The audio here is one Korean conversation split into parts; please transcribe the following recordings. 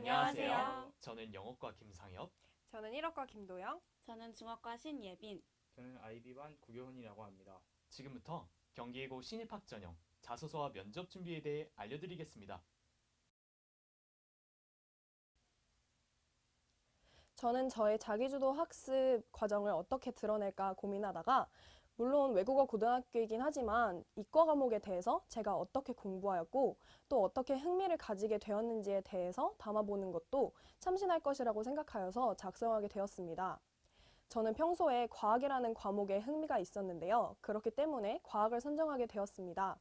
안녕하세요. 저는 영어과 김상엽. 저는 1학과 김도영. 저는 중학과 신예빈. 저는 아이비반 구교훈이라고 합니다. 지금부터 경기예고 신입학 전형 자소서와 면접 준비에 대해 알려드리겠습니다. 저는 저의 자기주도 학습 과정을 어떻게 드러낼까 고민하다가 물론 외국어 고등학교이긴 하지만 이과 과목에 대해서 제가 어떻게 공부하였고 또 어떻게 흥미를 가지게 되었는지에 대해서 담아보는 것도 참신할 것이라고 생각하여서 작성하게 되었습니다. 저는 평소에 과학이라는 과목에 흥미가 있었는데요. 그렇기 때문에 과학을 선정하게 되었습니다.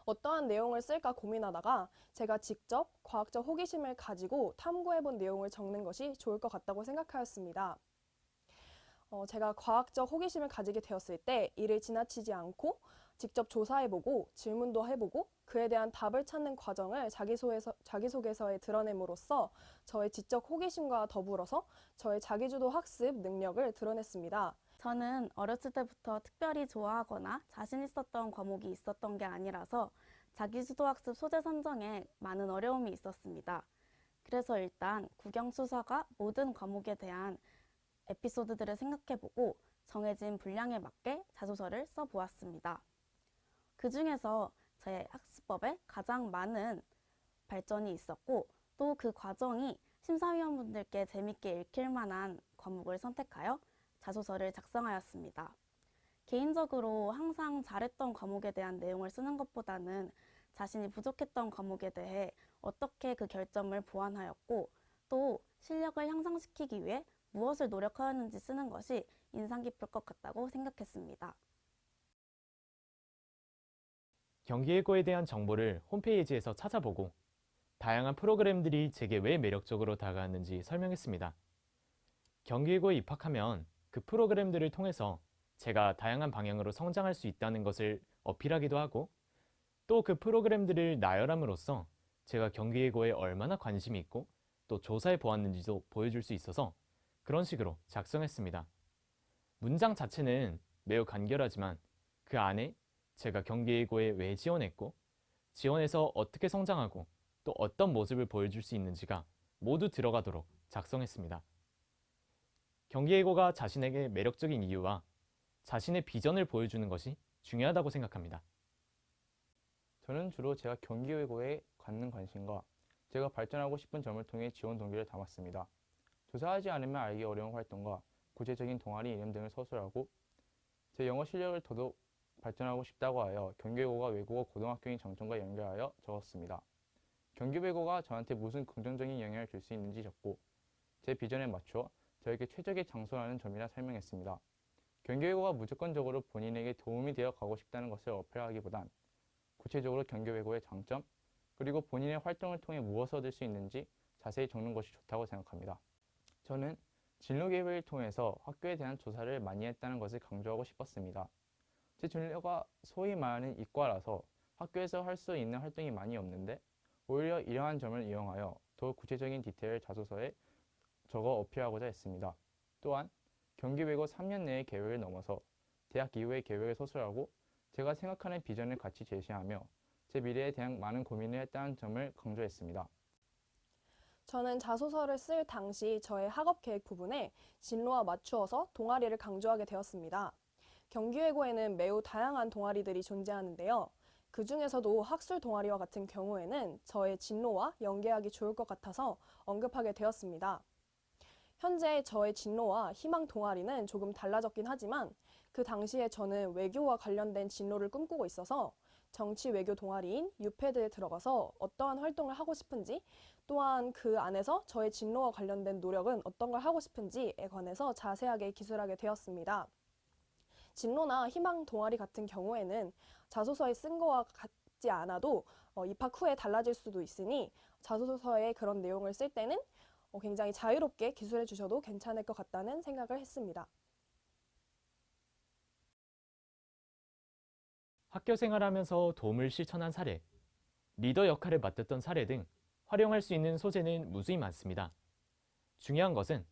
어떠한 내용을 쓸까 고민하다가 제가 직접 과학적 호기심을 가지고 탐구해본 내용을 적는 것이 좋을 것 같다고 생각하였습니다. 제가 과학적 호기심을 가지게 되었을 때 이를 지나치지 않고 직접 조사해보고 질문도 해보고 그에 대한 답을 찾는 과정을 자기소개서에 드러냄으로써 저의 지적 호기심과 더불어서 저의 자기주도 학습 능력을 드러냈습니다. 저는 어렸을 때부터 특별히 좋아하거나 자신 있었던 과목이 있었던 게 아니라서 자기주도학습 소재 선정에 많은 어려움이 있었습니다. 그래서 일단 국영수사가 모든 과목에 대한 에피소드들을 생각해보고 정해진 분량에 맞게 자소서를 써보았습니다. 그 중에서 제 학습법에 가장 많은 발전이 있었고 또 그 과정이 심사위원분들께 재밌게 읽힐 만한 과목을 선택하여 자소서를 작성하였습니다. 개인적으로 항상 잘했던 과목에 대한 내용을 쓰는 것보다는 자신이 부족했던 과목에 대해 어떻게 그 결점을 보완하였고 또 실력을 향상시키기 위해 무엇을 노력하였는지 쓰는 것이 인상 깊을 것 같다고 생각했습니다. 경기예고에 대한 정보를 홈페이지에서 찾아보고 다양한 프로그램들이 제게 왜 매력적으로 다가왔는지 설명했습니다. 경기예고에 입학하면 그 프로그램들을 통해서 제가 다양한 방향으로 성장할 수 있다는 것을 어필하기도 하고 또 그 프로그램들을 나열함으로써 제가 경기예고에 얼마나 관심이 있고 또 조사해 보았는지도 보여줄 수 있어서 그런 식으로 작성했습니다. 문장 자체는 매우 간결하지만 그 안에 제가 경기예고에 왜 지원했고 지원해서 어떻게 성장하고 또 어떤 모습을 보여줄 수 있는지가 모두 들어가도록 작성했습니다. 경기예고가 자신에게 매력적인 이유와 자신의 비전을 보여주는 것이 중요하다고 생각합니다. 저는 주로 제가 경기예고에 갖는 관심과 제가 발전하고 싶은 점을 통해 지원 동기를 담았습니다. 조사하지 않으면 알기 어려운 활동과 구체적인 동아리 이름 등을 서술하고 제 영어 실력을 더더욱 발전하고 싶다고 하여 경기예고가 외국어 고등학교인 장점과 연결하여 적었습니다. 경기예고가 저한테 무슨 긍정적인 영향을 줄 수 있는지 적고 제 비전에 맞추어 저에게 최적의 장소라는 점이라 설명했습니다. 경기예고가 무조건적으로 본인에게 도움이 되어 가고 싶다는 것을 어필하기보단 구체적으로 경기예고의 장점 그리고 본인의 활동을 통해 무엇을 얻을 수 있는지 자세히 적는 것이 좋다고 생각합니다. 저는 진로 계획을 통해서 학교에 대한 조사를 많이 했다는 것을 강조하고 싶었습니다. 제 진로가 소위 말하는 이과라서 학교에서 할 수 있는 활동이 많이 없는데 오히려 이러한 점을 이용하여 더 구체적인 디테일 자소서에 적어 어필하고자 했습니다. 또한 경기예고 3년 내의 계획을 넘어서 대학 이후의 계획을 서술하고 제가 생각하는 비전을 같이 제시하며 제 미래에 대한 많은 고민을 했다는 점을 강조했습니다. 저는 자소서를 쓸 당시 저의 학업 계획 부분에 진로와 맞추어서 동아리를 강조하게 되었습니다. 경기예고에는 매우 다양한 동아리들이 존재하는데요. 그 중에서도 학술 동아리와 같은 경우에는 저의 진로와 연계하기 좋을 것 같아서 언급하게 되었습니다. 현재 저의 진로와 희망 동아리는 조금 달라졌긴 하지만 그 당시에 저는 외교와 관련된 진로를 꿈꾸고 있어서 정치 외교 동아리인 유패드에 들어가서 어떠한 활동을 하고 싶은지 또한 그 안에서 저의 진로와 관련된 노력은 어떤 걸 하고 싶은지에 관해서 자세하게 기술하게 되었습니다. 진로나 희망 동아리 같은 경우에는 자소서에 쓴 거와 같지 않아도 입학 후에 달라질 수도 있으니 자소서에 그런 내용을 쓸 때는 굉장히 자유롭게 기술해 주셔도 괜찮을 것 같다는 생각을 했습니다. 학교 생활하면서 도움을 실천한 사례, 리더 역할을 맡았던 사례 등 활용할 수 있는 소재는 무수히 많습니다. 중요한 것은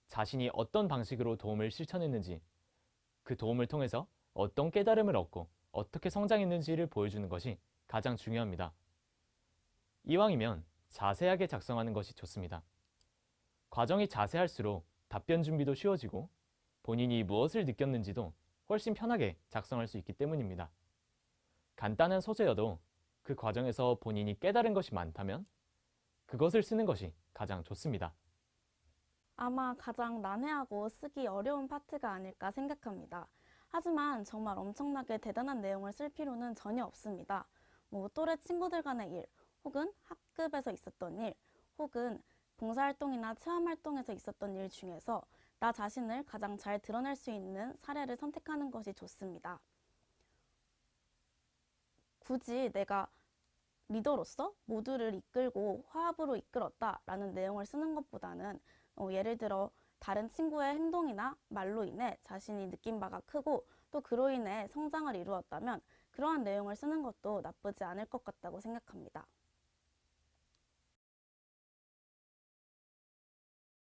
자신이 어떤 방식으로 도움을 실천했는지, 그 도움을 통해서 어떤 깨달음을 얻고 어떻게 성장했는지를 보여주는 것이 가장 중요합니다. 이왕이면 자세하게 작성하는 것이 좋습니다. 과정이 자세할수록 답변 준비도 쉬워지고 본인이 무엇을 느꼈는지도 훨씬 편하게 작성할 수 있기 때문입니다. 간단한 소재여도 그 과정에서 본인이 깨달은 것이 많다면 그것을 쓰는 것이 가장 좋습니다. 아마 가장 난해하고 쓰기 어려운 파트가 아닐까 생각합니다. 하지만 정말 엄청나게 대단한 내용을 쓸 필요는 전혀 없습니다. 또래 친구들 간의 일, 혹은 학급에서 있었던 일, 혹은 봉사활동이나 체험활동에서 있었던 일 중에서 나 자신을 가장 잘 드러낼 수 있는 사례를 선택하는 것이 좋습니다. 굳이 내가 리더로서 모두를 이끌고 화합으로 이끌었다라는 내용을 쓰는 것보다는 예를 들어 다른 친구의 행동이나 말로 인해 자신이 느낀 바가 크고 또 그로 인해 성장을 이루었다면 그러한 내용을 쓰는 것도 나쁘지 않을 것 같다고 생각합니다.